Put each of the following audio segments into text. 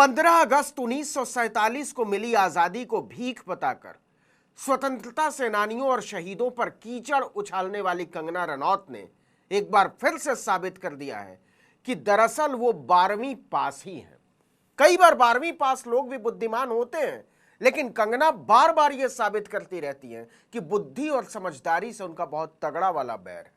15 अगस्त 1947 को मिली आजादी को भीख बताकर स्वतंत्रता सेनानियों और शहीदों पर कीचड़ उछालने वाली कंगना रनौत ने एक बार फिर से साबित कर दिया है कि दरअसल वो 12वीं पास ही है। कई बार 12वीं पास लोग भी बुद्धिमान होते हैं, लेकिन कंगना बार बार यह साबित करती रहती हैं कि बुद्धि और समझदारी से उनका बहुत तगड़ा वाला बैर है।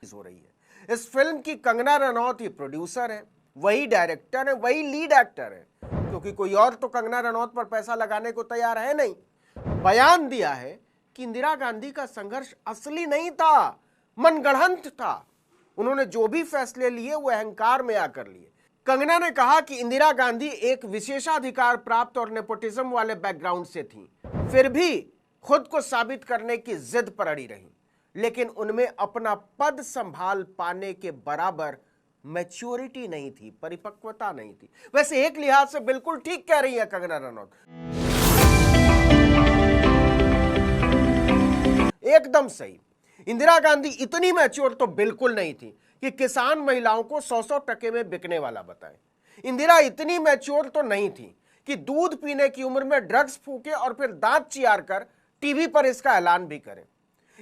हो रही है इस फिल्म की कंगना रनौत ही प्रोड्यूसर है, वही डायरेक्टर है, वही लीड एक्टर है, क्योंकि कोई और तो कंगना रनौत पर पैसा लगाने को तैयार है नहीं। बयान दिया है कि इंदिरा गांधी का संघर्ष असली नहीं था, मनगढ़ंत था। उन्होंने जो भी फैसले लिए वो अहंकार में आकर लिए। कंगना ने कहा कि इंदिरा गांधी एक विशेषाधिकार प्राप्त और नेपोटिज्म वाले बैकग्राउंड से थी, फिर भी खुद को साबित करने की जिद पर अड़ी रही, लेकिन उनमें अपना पद संभाल पाने के बराबर मैच्योरिटी नहीं थी, परिपक्वता नहीं थी। वैसे एक लिहाज से बिल्कुल ठीक कह रही है कंगना रनौत, एकदम सही। इंदिरा गांधी इतनी मैच्योर तो बिल्कुल नहीं थी कि किसान महिलाओं को 100-100 टके में बिकने वाला बताए। इंदिरा इतनी मैच्योर तो नहीं थी कि दूध पीने की उम्र में ड्रग्स फूके और फिर दांत चियार कर टीवी पर इसका ऐलान भी करे।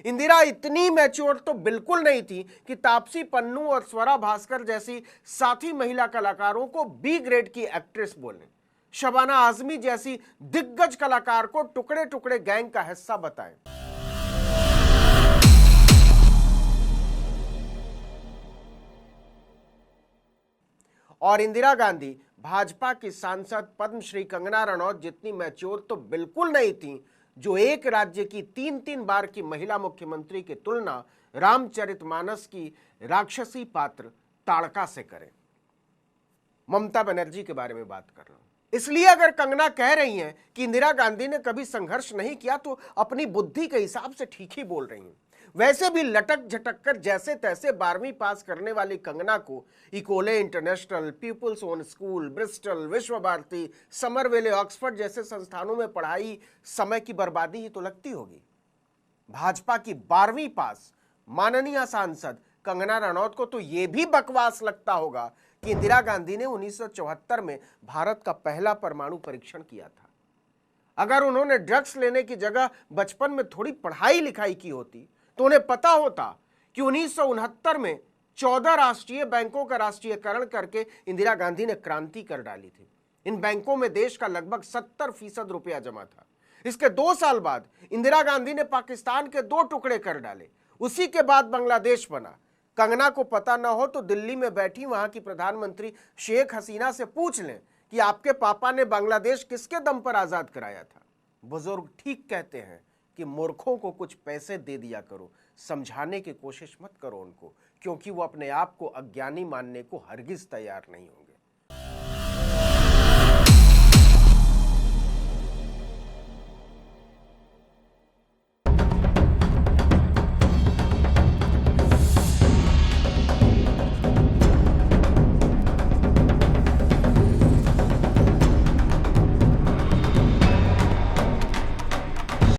इंदिरा इतनी मैच्योर तो बिल्कुल नहीं थी कि तापसी पन्नू और स्वरा भास्कर जैसी साथी महिला कलाकारों को बी ग्रेड की एक्ट्रेस बोले, शबाना आजमी जैसी दिग्गज कलाकार को टुकड़े टुकड़े गैंग का हिस्सा बताएं। और इंदिरा गांधी भाजपा की सांसद पद्मश्री कंगना रनौत जितनी मैच्योर तो बिल्कुल नहीं थी, जो एक राज्य की 3-3 बार की महिला मुख्यमंत्री की तुलना रामचरितमानस की राक्षसी पात्र ताड़का से करें। ममता बनर्जी के बारे में बात कर रहा हूं। इसलिए अगर कंगना कह रही हैं कि इंदिरा गांधी ने कभी संघर्ष नहीं किया, तो अपनी बुद्धि के हिसाब से ठीक ही बोल रही हैं। वैसे भी लटक झटक कर जैसे तैसे 12वीं पास करने वाली कंगना को Ecole International, People's Own School, Bristol, Vishwa Bharati, समरवेले, Oxford जैसे संस्थानों में पढ़ाई समय की बर्बादी ही तो लगती होगी। भाजपा की 12वीं पास माननीय सांसद कंगना रनौत को तो यह भी बकवास लगता होगा कि इंदिरा गांधी ने 1974 में भारत का पहला परमाणु परीक्षण किया था। अगर उन्होंने ड्रग्स लेने की जगह बचपन में थोड़ी पढ़ाई लिखाई की होती तो उन्हें पता होता कि 1969 में 14 राष्ट्रीय बैंकों का राष्ट्रीयकरण करके इंदिरा गांधी ने क्रांति कर डाली थी। इन बैंकों में देश का लगभग 70% रुपया जमा था। इसके 2 साल बाद इंदिरा गांधी ने पाकिस्तान के 2 टुकड़े कर डाले, उसी के बाद बांग्लादेश बना। कंगना को पता ना हो तो दिल्ली में बैठी वहां की प्रधानमंत्री शेख हसीना से पूछ लें कि आपके पापा ने बांग्लादेश किसके दम पर आजाद कराया था। बुजुर्ग ठीक कहते हैं कि मूर्खों को कुछ पैसे दे दिया करो, समझाने की कोशिश मत करो उनको, क्योंकि वो अपने आप को अज्ञानी मानने को हरगिज तैयार नहीं होंगे।